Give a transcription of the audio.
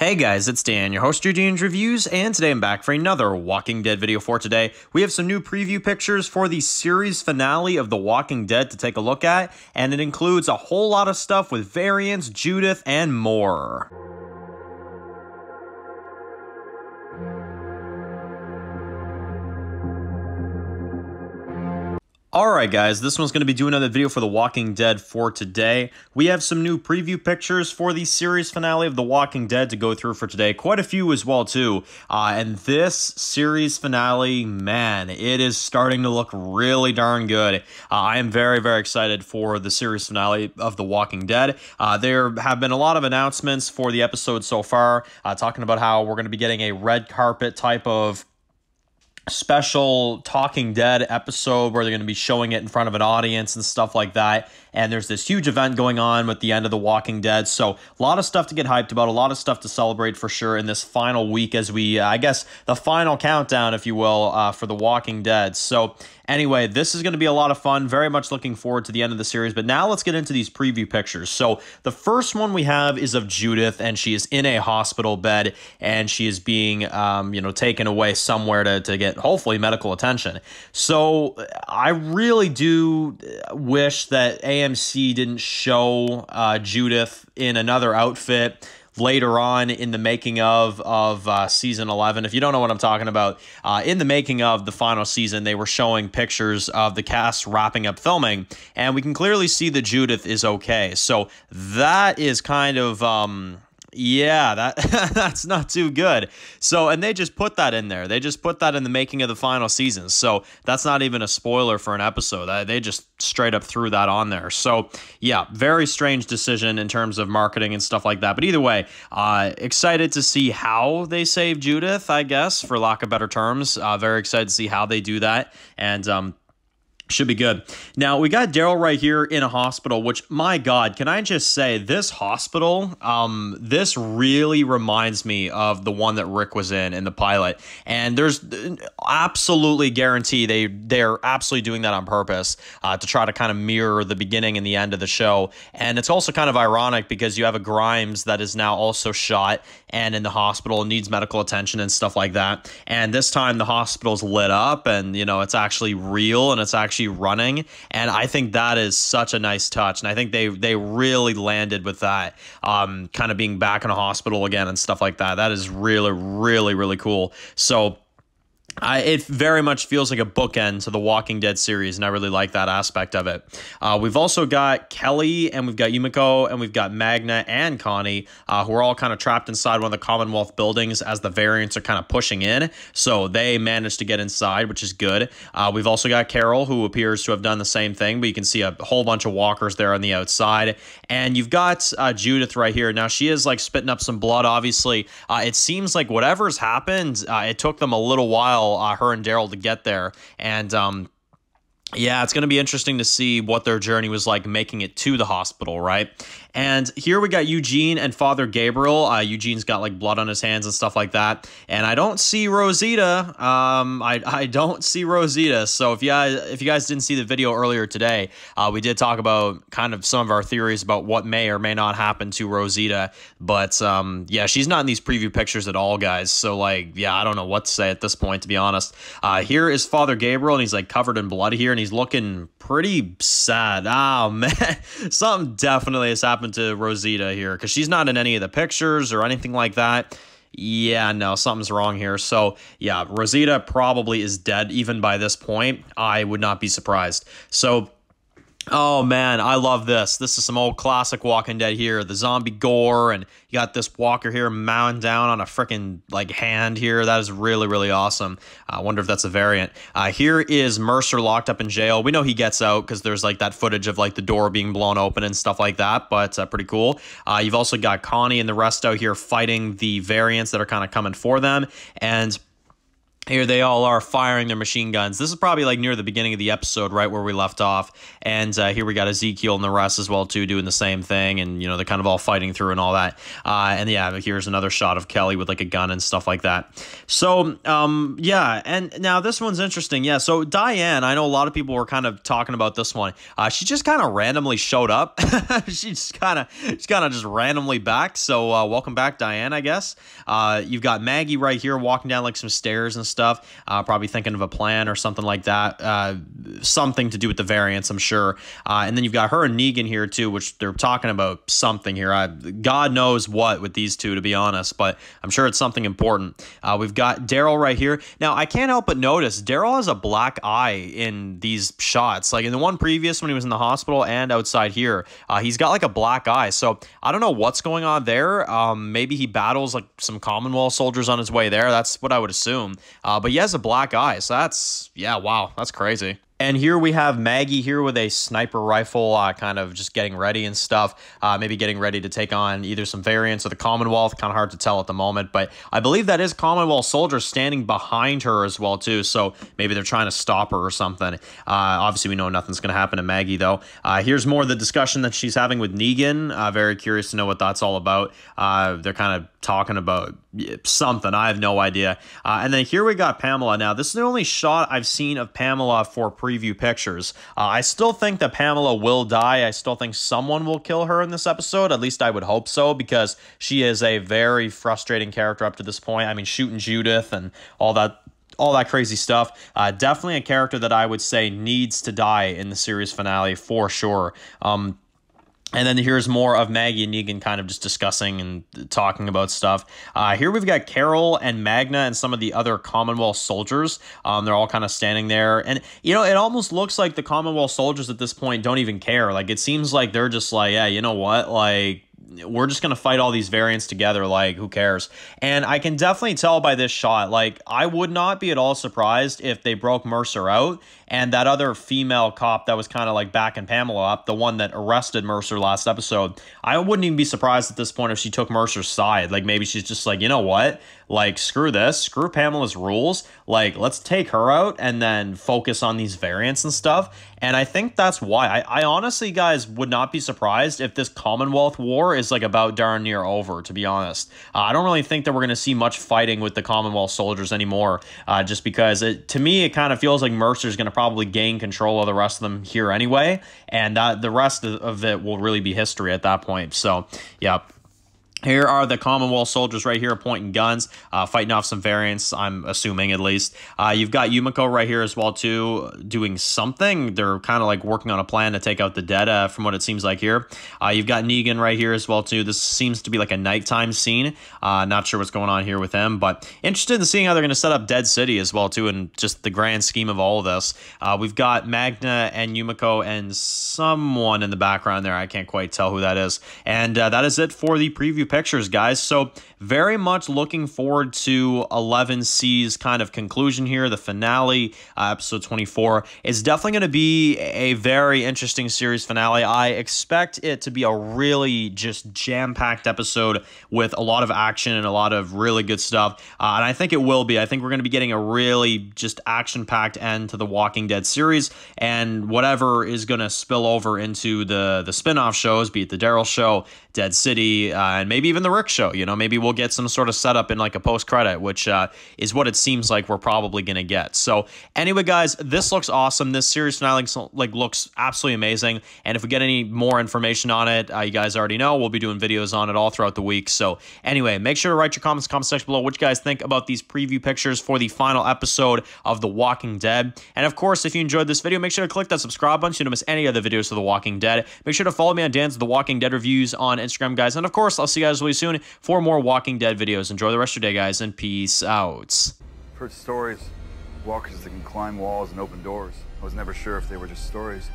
Hey guys, it's Dan, your host of Dan's Reviews, and today I'm back for another Walking Dead video for today. We have some new preview pictures for the series finale of The Walking Dead to take a look at, and it includes a whole lot of stuff with variants, Judith, and more. Alright guys, this one's going to be doing another video for The Walking Dead for today. We have some new preview pictures for the series finale of The Walking Dead to go through for today. Quite a few as well too. And this series finale, man, it is starting to look really darn good. I am very, very excited for the series finale of The Walking Dead. There have been a lot of announcements for the episode so far, talking about how we're going to be getting a red carpet type of special Talking Dead episode where they're going to be showing it in front of an audience and stuff like that. And there's this huge event going on with the end of The Walking Dead. So a lot of stuff to get hyped about, a lot of stuff to celebrate for sure in this final week as we, I guess, the final countdown, if you will, for The Walking Dead. So anyway, this is going to be a lot of fun. Very much looking forward to the end of the series. But now let's get into these preview pictures. So the first one we have is of Judith, and she is in a hospital bed, and she is being, taken away somewhere to get hopefully medical attention. So I really do wish that AMC didn't show Judith in another outfit later on in the making of season 11. If you don't know what I'm talking about, in the making of the final season, they were showing pictures of the cast wrapping up filming, and we can clearly see that Judith is okay. So that is kind of yeah, that's not too good. So, and they just put that in there. They just put that in the making of the final season. So that's not even a spoiler for an episode. They just straight up threw that on there. So yeah, very strange decision in terms of marketing and stuff like that. But either way, excited to see how they save Judith, I guess, for lack of better terms. Very excited to see how they do that. And, should be good. Now, we got Daryl right here in a hospital, which, my God, can I just say, this hospital, this really reminds me of the one that Rick was in the pilot. And there's absolutely guarantee they're absolutely doing that on purpose to try to kind of mirror the beginning and the end of the show. And it's also kind of ironic because you have a Grimes that is now also shot and in the hospital and needs medical attention and stuff like that. And this time the hospital's lit up and, it's actually real and it's actually running, and I think that is such a nice touch, and I think they really landed with that, kind of being back in a hospital again and stuff like that. That is really, really, really cool. So it very much feels like a bookend to the Walking Dead series, and I really like that aspect of it. We've also got Kelly, and we've got Yumiko, and we've got Magna and Connie, who are all kind of trapped inside one of the Commonwealth buildings as the variants are kind of pushing in. So they managed to get inside, which is good. We've also got Carol, who appears to have done the same thing, but you can see a whole bunch of walkers there on the outside. And you've got Judith right here. Now, she is like spitting up some blood, obviously. It seems like whatever's happened, it took them a little while, her and Daryl, to get there. And yeah, it's going to be interesting to see what their journey was like making it to the hospital, right? And here we got Eugene and Father Gabriel. Eugene's got like blood on his hands and stuff like that. And I don't see Rosita. I don't see Rosita. So if you guys didn't see the video earlier today, we did talk about kind of some of our theories about what may or may not happen to Rosita. But yeah, she's not in these preview pictures at all, guys. So like, yeah, I don't know what to say at this point, to be honest. Here is Father Gabriel, and he's like covered in blood here, and he's looking pretty sad. Oh man, something definitely has happened to Rosita here, because she's not in any of the pictures or anything like that. Yeah, no, something's wrong here. So yeah, Rosita probably is dead even by this point. I would not be surprised. So oh man, I love this. This is some old classic Walking Dead here. The zombie gore, and you got this walker here mowing down on a freaking like hand here. That is really, really awesome. I wonder if that's a variant. Here is Mercer locked up in jail. We know he gets out because there's like that footage of like the door being blown open and stuff like that, but pretty cool. You've also got Connie and the rest out here fighting the variants that are kind of coming for them. And Here they all are firing their machine guns. This is probably like near the beginning of the episode, right where we left off. And here we got Ezekiel and the rest as well, too, doing the same thing. And, you know, they're kind of all fighting through and all that. And yeah, here's another shot of Kelly with like a gun and stuff like that. So, yeah. And now this one's interesting. Yeah. So Diane, I know a lot of people were kind of talking about this one. She just kind of randomly showed up. She's kind of just randomly back. So welcome back, Diane, I guess. You've got Maggie right here walking down like some stairs and stuff, probably thinking of a plan or something like that, something to do with the variants, I'm sure. And then you've got her and Negan here too, which they're talking about something here. God knows what with these two, to be honest, but I'm sure it's something important. We've got Daryl right here. Now, I can't help but notice Daryl has a black eye in these shots. Like in the one previous when he was in the hospital and outside here, he's got like a black eye. So I don't know what's going on there. Maybe he battles like some Commonwealth soldiers on his way there. That's what I would assume. But he has a black eye, so that's, yeah, wow, that's crazy. And here we have Maggie here with a sniper rifle, kind of just getting ready and stuff, maybe getting ready to take on either some variants of the Commonwealth. Kind of hard to tell at the moment, but I believe that is Commonwealth soldiers standing behind her as well, too, so maybe they're trying to stop her or something. Obviously, we know nothing's going to happen to Maggie, though. Here's more of the discussion that she's having with Negan. Very curious to know what that's all about. They're kind of talking about something. I have no idea. And then here we got Pamela. Now, this is the only shot I've seen of Pamela for preview pictures. I still think that Pamela will die. I still think someone will kill her in this episode. At least I would hope so, because she is a very frustrating character up to this point. I mean, shooting Judith and all that crazy stuff. Definitely a character that I would say needs to die in the series finale for sure. And then here's more of Maggie and Negan kind of just discussing and talking about stuff. Here we've got Carol and Magna and some of the other Commonwealth soldiers. They're all kind of standing there. And, you know, it almost looks like the Commonwealth soldiers at this point don't even care. Like, it seems like they're just like, yeah, you know what? Like, we're just going to fight all these variants together. Like, who cares? And I can definitely tell by this shot, like, I would not be at all surprised if they broke Mercer out and that other female cop that was kind of like backing Pamela up, the one that arrested Mercer last episode, I wouldn't even be surprised at this point if she took Mercer's side. Like, maybe she's just like, you know what? Like, screw this. Screw Pamela's rules. Like, let's take her out and then focus on these variants and stuff. And I think that's why. I honestly, guys, would not be surprised if this Commonwealth War is, like, about darn near over, to be honest. I don't really think that we're going to see much fighting with the Commonwealth soldiers anymore, just because, to me, it kind of feels like Mercer's going to probably gain control of the rest of them here anyway, and the rest of it will really be history at that point. So, yeah. Here are the Commonwealth soldiers right here pointing guns, fighting off some variants, I'm assuming at least. You've got Yumiko right here as well, too, doing something. They're kind of like working on a plan to take out the dead, from what it seems like here. You've got Negan right here as well, too. This seems to be like a nighttime scene. Not sure what's going on here with him, but interested in seeing how they're going to set up Dead City as well, too, and just the grand scheme of all of this. We've got Magna and Yumiko and someone in the background there. I can't quite tell who that is. And that is it for the preview pictures, guys. So very much looking forward to 11C's kind of conclusion here, the finale, episode 24. It's definitely going to be a very interesting series finale. I expect it to be a really just jam-packed episode with a lot of action and a lot of really good stuff. And I think it will be. I think we're going to be getting a really just action-packed end to the Walking Dead series, and whatever is going to spill over into the spin-off shows, be it the Daryl show, Dead City, and maybe even the Rick show. You know, maybe we'll get some sort of setup in like a post-credit, which is what it seems like we're probably going to get. So anyway, guys, this looks awesome. This series finale looks absolutely amazing. And if we get any more information on it, you guys already know we'll be doing videos on it all throughout the week. So anyway, make sure to write your comments in the comment section below what you guys think about these preview pictures for the final episode of The Walking Dead. And of course, if you enjoyed this video, make sure to click that subscribe button so you don't miss any other videos of The Walking Dead. Make sure to follow me on Dan's The Walking Dead reviews on Instagram, guys. And of course, I'll see you guys really soon for more Walking Dead videos. Enjoy the rest of your day, guys, and peace out. I've heard stories of walkers that can climb walls and open doors. I was never sure if they were just stories.